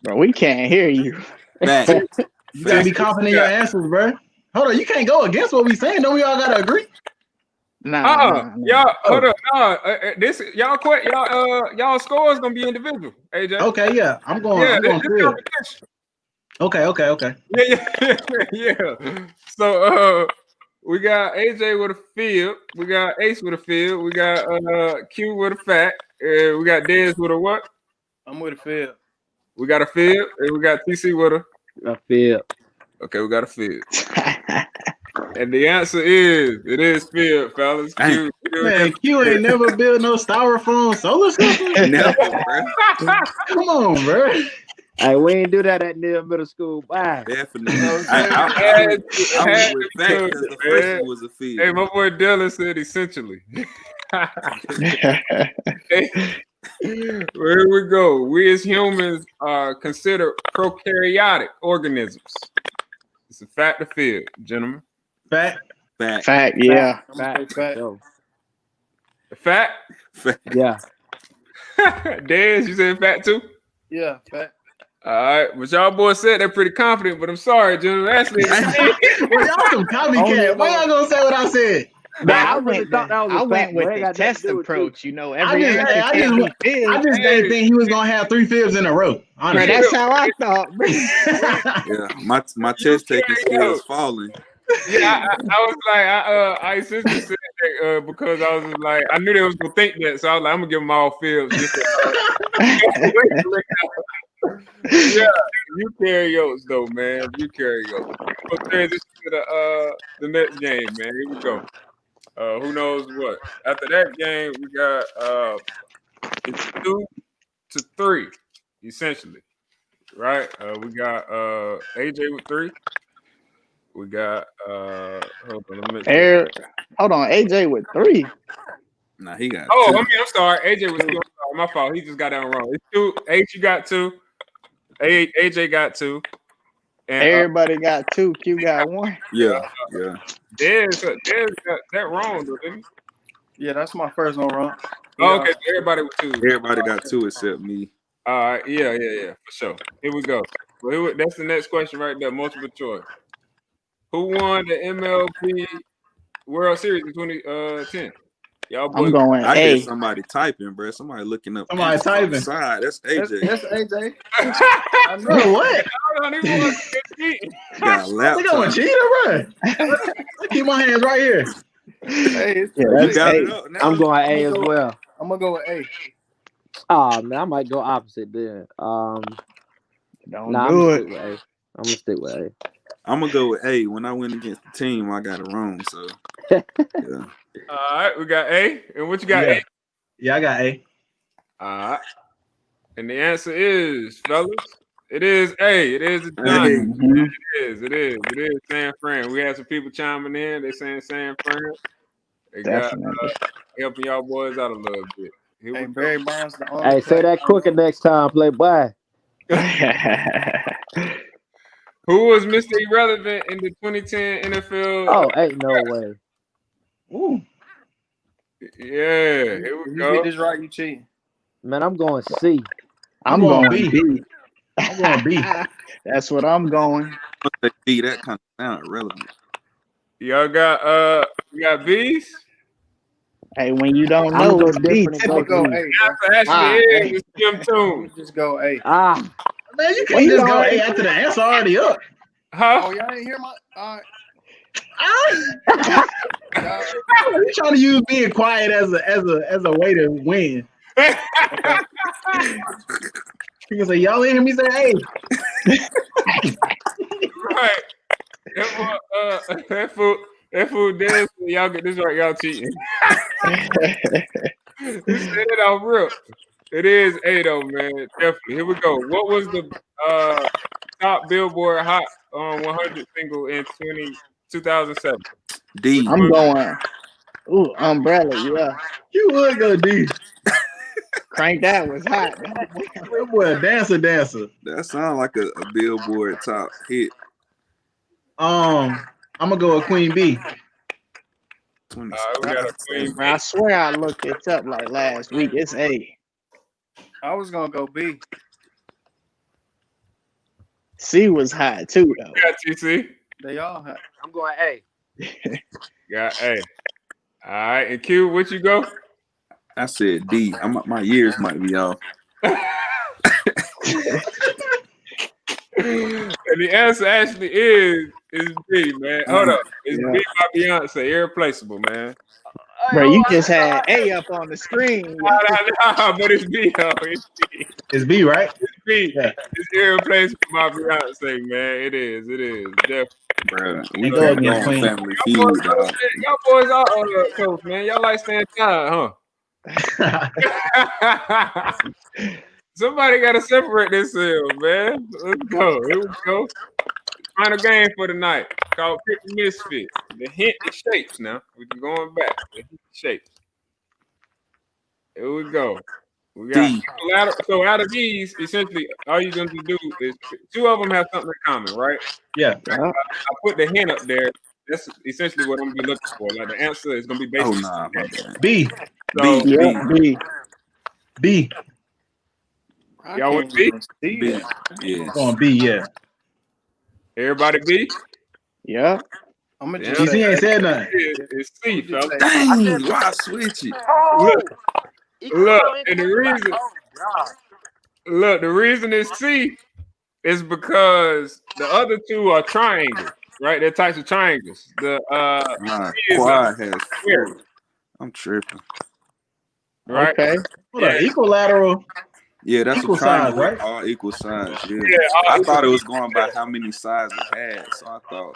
Bro, we can't hear you. Fact. You gotta be confident in your answers, bro. Hold on, you can't go against what we saying. Don't we all gotta agree? Nah. Y'all, hold up. This y'all quit. Y'all scores gonna be individual. AJ. Okay, yeah. I'm going field. Okay. Yeah. So we got AJ with a field. We got Ace with a field. We got Q with a fact. We got Dez with a what? I'm with a field. We got a field, and we got TC with a field. Okay, we got a field. And the answer is, it is field, fellas. Q ain't never built no styrofoam solar system. Never, bro. Come on, bro. Hey, we ain't do that at Neil Middle School. Bye. Definitely. I was with fact because the first one was a field. Hey, my boy Dylan said essentially. Here we go. We as humans are considered prokaryotic organisms. It's a fact of field, gentlemen. Fact. Fact, yeah. I'm gonna say fact. Yo. A fact? Yeah. Dez, you said fact too? Yeah, fact. All right, but y'all boys said they're pretty confident, but I'm sorry, gentlemen. Actually, Well, y'all some copycat. Why y'all gonna say what I said? Nah, I I really went, thought that was a I fact, went with bro. It the got nothing to test do with approach. You know, I every just, answer I can't just, be filled. I just didn't think he was gonna have 3 fibs in a row. Bro, Honestly. that's how I thought, bro. Yeah, my test taking skills falling. Yeah, I was like, I essentially said that because I was just like, I knew they was gonna think that, so I was like, I'm gonna give them all fields. Just yeah, eukaryotes though, man. Eukaryotes. We'll transition to the next game, man. Here we go. Who knows what? After that game, we got it's 2-3, essentially. Right? We got AJ with 3. We got hold on, let me make sure. Hold on, AJ with 3. Nah, he got Oh, 2. I mean, I'm sorry. AJ was 2. I'm sorry, my fault. He just got that wrong. It's 2. H, you got 2. AJ got 2. And Everybody got 2. Q got 1. Yeah. Dez got that wrong, though, didn't he? Yeah, that's my first one wrong. Oh, okay, so everybody with 2. Everybody got 2 except me. All right, yeah, for sure. Here we go. Well, that's the next question right there, multiple choice. Who won the MLB World Series in 2010? Y'all boys. I'm going I A. hear somebody typing, bro. Somebody looking up. Somebody answers on the typing. side. That's AJ. That's AJ. I know. Bro, what? Hold on, he won. Got a I think I'm a laptop. cheater, bro. I keep my hands right here. Hey, it's Yeah, You that's got A. it up now. I'm going A as well. I'm gonna go with A. Oh man, I might go opposite then. Don't Nah, do I'm it. gonna stick with A. I'm gonna go with A. When I went against the team, I got it wrong. So yeah. All right, we got A. And what you got, Yeah. A? Yeah, I got A. All right. And the answer is, fellas, it is A. It is the Giants. Mhm. It is San Fran. We had some people chiming in. They saying San Fran. They got Definitely. helping y'all boys out a little bit. Here Hey, we go. Barry Bonds the only Hey, say that quicker next time, playboy. Who was Mr. Irrelevant in the 2010 NFL? Oh, ain't no way. Ooh. Yeah, here we If you go. get this right, you cheating. Man, I'm going C. I'm going going B. B. I'm going B. That's what I'm going. B, that kind of sound relevant. Y'all got we got B's. Hey, when you don't I'm know, gonna it's go B. different and I'm go gonna go B. A, bro. Actually, Hey. is Jim I'm Toon. gonna just go A. Ah, Man, you Well, can't you just go already- A after the answer already up. Huh? Oh, y'all ain't hear my. All right. Ah! You trying to use being quiet as a way to win. People say, y'all ain't hear me say, hey. Right. That fool Dennis, y'all get this right, y'all cheating. He said it off real. It is A though, man. Definitely. Here we go. What was the top Billboard Hot 100 single in 2007? D. I'm going. Ooh, Umbrella. Yeah. You would go D. Crank that was hot. That boy a dancer. That sounds like a Billboard top hit. I'm gonna go with Queen B. 20. We got a Queen. Bro, I swear I looked this up like last week. It's A. I was gonna go B. C was hot too, though. We got TC. They all have. I'm going A. Got A. All right, and Q, what you go? I said D. My years might be off. And the answer actually is B, man. Hold up. It's Yeah. B by Beyonce. Irreplaceable, man. Bro, you just had A up on the screen. Nah, but it's B, though. It's B. It's B, right? It's B. Yeah. It's irreplaceable by Beyonce, man. It is. Definitely. Bro, we Go can't against go on Queen. Family Feud, dog. Y'all boys are close, man. Y'all like staying tired, huh? Somebody got to separate this here, man. Let's go. Here we go. Final game for the night. Called Pick the Misfit. The hint is shapes now. We're going back. The hint is shapes. Here we go. We got D. so out of these, essentially, all you're going to do is two of them have something in common, right? Yeah. Yeah. I put the hint up there. That's essentially what I'm gonna be looking for. Like the answer is gonna be based. Oh on nah, my that. bad. B. So B. Yeah. B. B. I y'all can't want B? even see B. that. Yeah. Going B. Yeah. Everybody B? Yeah. I'm gonna The just answer say DC ain't A. said nothing. is I'm C, gonna just fella. say Dang, why I switch it? Look, look, Oh, and the reason, God. look, the reason it's C is because the other two are triangles, right? They're types of triangles. The C is a Quad has square, 4. I'm tripping. right? Okay. Hold Yeah, on. Equilateral, Yeah, that's a equal size, triangle with right? all equal sides. Yeah. yeah, I thought it was going by how many sides it had. So I thought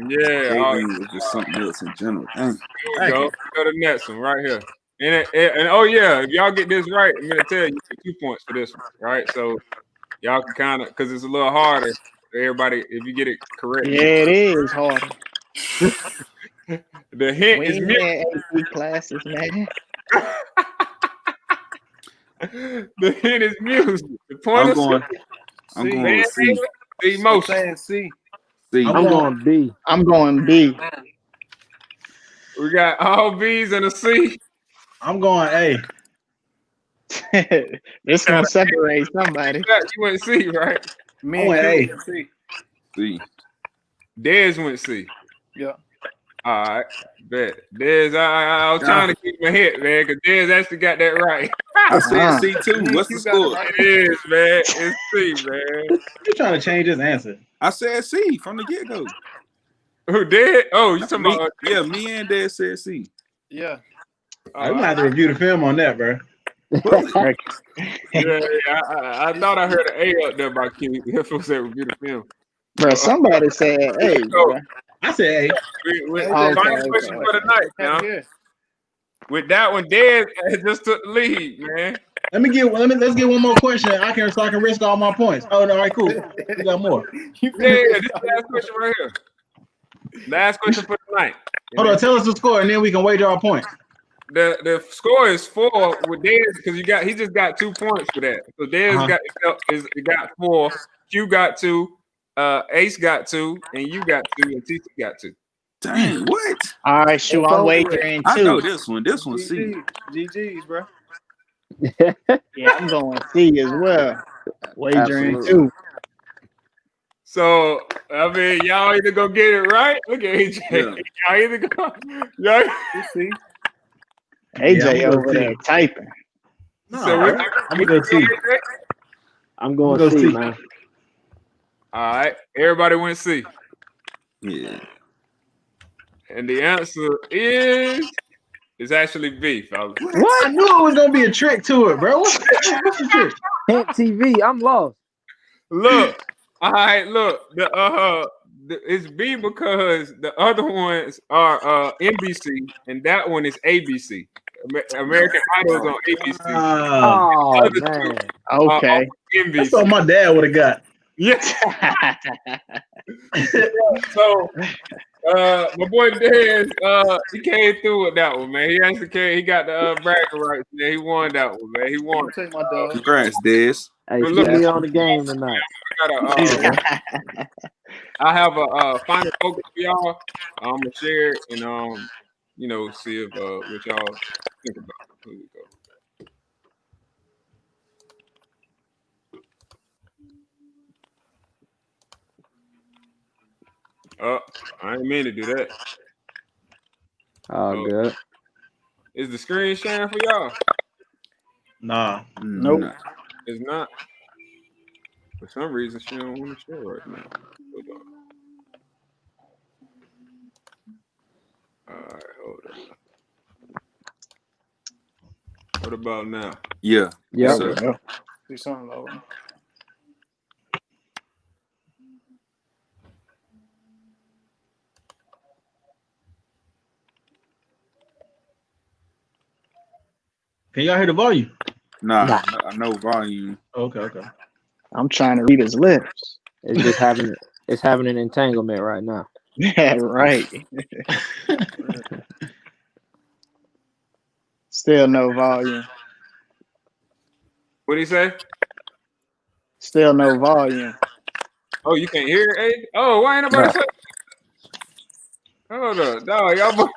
yeah. A thing was just something else in general. Dang. Here we Thank go. you. Go to the next one right here. And oh yeah, if y'all get this right, I'm gonna tell you, you get 2 points for this one, right? So y'all can kind of because it's a little harder for everybody if you get it correct. Yeah, it is harder. The hint We is ain't music. had AP classes, man. The hint is music. The point I'm of going man, with C. the I'm emotion. saying C. C. I'm I'm going. going B. I'm going B. We got all B's and a C. I'm going A. This gonna separate somebody. You went C, right? Me I and went Q A. went C. C. Mm-hmm. Dez went C. Yeah. All right, bet. Dez, I was trying to keep my hit, man, because Dez actually got that right. I said Uh-huh. C too. Me and What's the Q got it score? right. It is, man. It's C, man. You trying to change his answer? I said C from the get go. Who did? Oh, you talking Me, about? yeah, me and Dad said C. Yeah. I'm gonna have to review the film on that, bro. Bullet. Yeah, I thought I heard an A up there by Q. If it said review the film. Bro, somebody said, "Hey, So bro." I said A. AJ, Okay, final question for the AJ night. can't Now, hear. with that one, Dez just took the lead, man. Let's get one more question. So I can risk all my points. Oh no, all right, cool. We got more. You Yeah, finna this is the last question right here. Last question for the night. Hold on, tell us the score, and then we can wager our points. The score is 4 with Dez because he just got 2 points for that. So Dez got 4, Q got 2, Ace got 2, and you got 2, and TC got 2. Dang, what? all right, shoot, It's I'm over with. wagering I know too. this one. This one's C. GG's, bro. Yeah, I'm going C as well. Wagering Absolutely. too. So I mean, y'all either go get it right. Look at AJ. Yeah. Y'all either go. Y'all. You see? AJ I'm gonna over go there C. typing. No, So bro. I'm gonna go C. AJ? I'm going Go C, C. man. All right, everybody went C, Yeah. and the answer is actually B, fellas. I knew it was gonna be a trick to it, bro. What's the trick? Hint TV. I'm lost. Look, all right, look. It's B because the other ones are NBC, and that one is ABC. American Idol is on ABC. Oh Other man. two are Okay. on That's all NBC. my dad would have got. Yeah. So my boy Dez, he came through with that one, man. He actually came. He got the bragging rights, man. He won that one, man. He won. You take my dog. Congrats, Dez. Hey, But keep look, me on the game tonight. I have a final focus for y'all. I'm gonna share it and see if what y'all think about it. Here we go. I didn't mean to do that. Oh, good. Is the screen sharing for y'all? Nah. Nope. Nah. It's not. For some reason, she don't want to share right now. Hold on. All right, hold on. What about now? Yeah. Yep. Sir. Do something low. Can y'all hear the volume? Nah. I know volume. Okay. I'm trying to read his lips. It's just having an entanglement right now. Yeah, right. Still no volume. What did he say? Still no volume. Oh, you can't hear it, eh? Oh, why ain't nobody Nah. say? Hold up, no, y'all.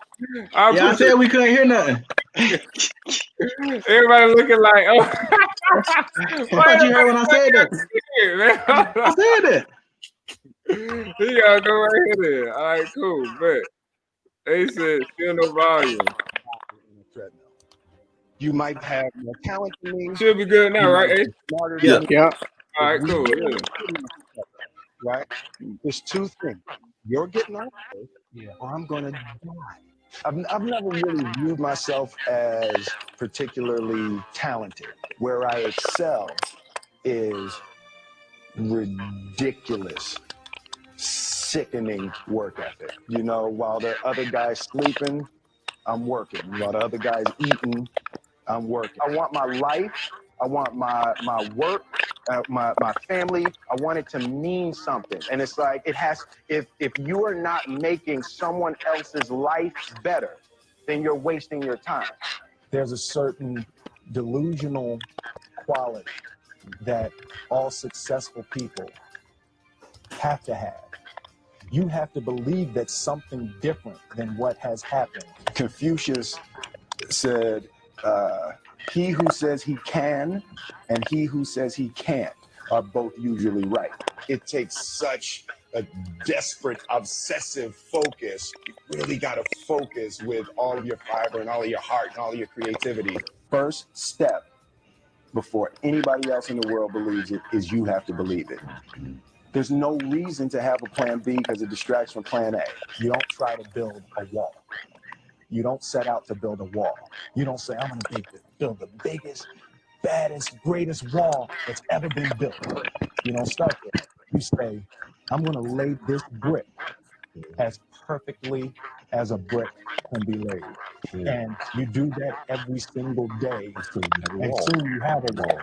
I said we couldn't hear nothing. Everybody looking like, oh. I thought you heard when I said that. I said that. You gotta go right here. All right, cool. But they said still no volume. You might have more talent than me. Should be good now, You right? might Eh? be smarter Yeah. than me. Yeah. All right, cool. Yeah. Right? There's two things. You're getting off first, or I'm gonna die. I've never really viewed myself as particularly talented. Where I excel is ridiculous, sickening work ethic. You know, while the other guy's sleeping, I'm working. While the other guy's eating, I'm working. I want my life, I want my work, my family, I want it to mean something. And it's like, if you are not making someone else's life better, then you're wasting your time. There's a certain delusional quality that all successful people have to have. You have to believe that something different than what has happened. Confucius said, he who says he can and he who says he can't are both usually right. It takes such a desperate, obsessive focus. You really got to focus with all of your fiber and all of your heart and all of your creativity. First step before anybody else in the world believes it is you have to believe it. There's no reason to have a plan B because it distracts from plan A. You don't try to build a wall. You don't set out to build a wall. You don't say, I'm going to build the biggest, baddest, greatest wall that's ever been built. You don't start there. You say, I'm going to lay this brick as perfectly as a brick can be laid. And you do that every single day, and soon you have a wall.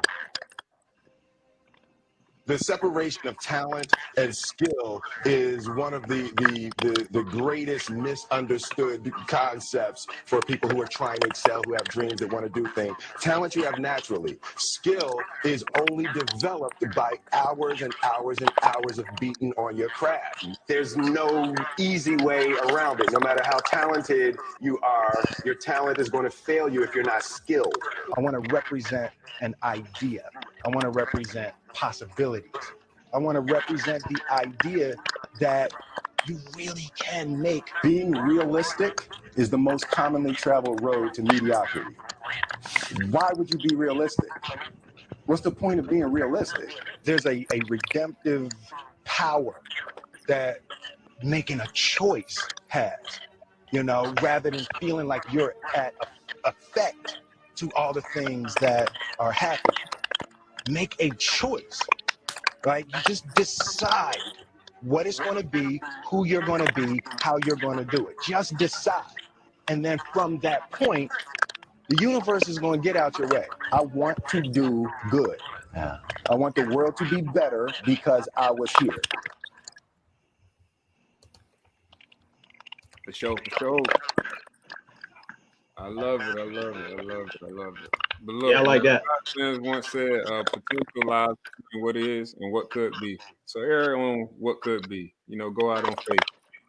The separation of talent and skill is one of the greatest misunderstood concepts for people who are trying to excel, who have dreams, that want to do things. Talent you have naturally. Skill is only developed by hours and hours and hours of beating on your craft. There's no easy way around it. No matter how talented you are, your talent is going to fail you if you're not skilled. I want to represent an idea. I want to represent possibilities. I want to represent the idea that you really can make. Being realistic is the most commonly traveled road to mediocrity. Why would you be realistic? What's the point of being realistic? There's a redemptive power that making a choice has, you know, rather than feeling like you're at effect to all the things that are happening. Make a choice, right? You just decide what it's going to be, who you're going to be, how you're going to do it. Just decide. And then from that point, the universe is going to get out your way. I want to do good. Yeah. I want the world to be better because I was here. For sure, for sure. I love it. I love it. I love it. I love it. But look, Yeah, I like man, that. Desmond once said, potential lies in what is and what could be. So err on what could be. You know, go out on faith.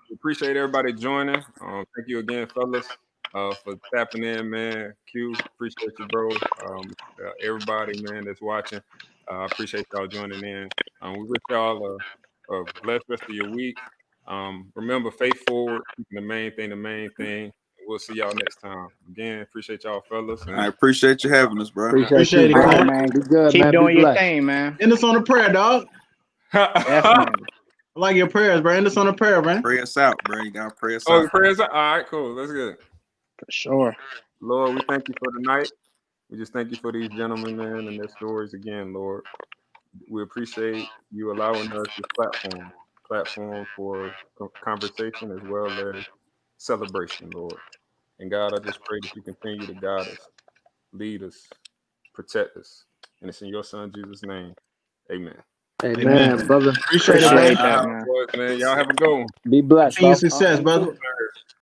We appreciate everybody joining. Thank you again, fellas, for tapping in, man. Q, appreciate you, bro. Everybody, man, that's watching. I appreciate y'all joining in. We wish y'all a blessed rest of your week. Remember, faith forward, keeping the main thing the main thing. We'll see y'all next time. Again, appreciate y'all, fellas. And I appreciate you having us, bro. Appreciate it, All right, Clint. man. Be good, Keep man. doing Be your blessed. thing, man. End us on a prayer, dog. Definitely. I like your prayers, bro. End us on a prayer, man. Pray us out, bro. You gotta pray us oh, out. your prayers are all right, cool. That's good. For sure. Lord, we thank you for tonight. We just thank you for these gentlemen, man, and their stories again, Lord. We appreciate you allowing us this platform for conversation as well as celebration, Lord. And God, I just pray that you continue to guide us, lead us, protect us. And it's in your son, Jesus' name. Amen. Amen, brother. Appreciate it, Appreciate brother. that, man. Boys, man, y'all have a good one. Be blessed, Continue bro. success, brother.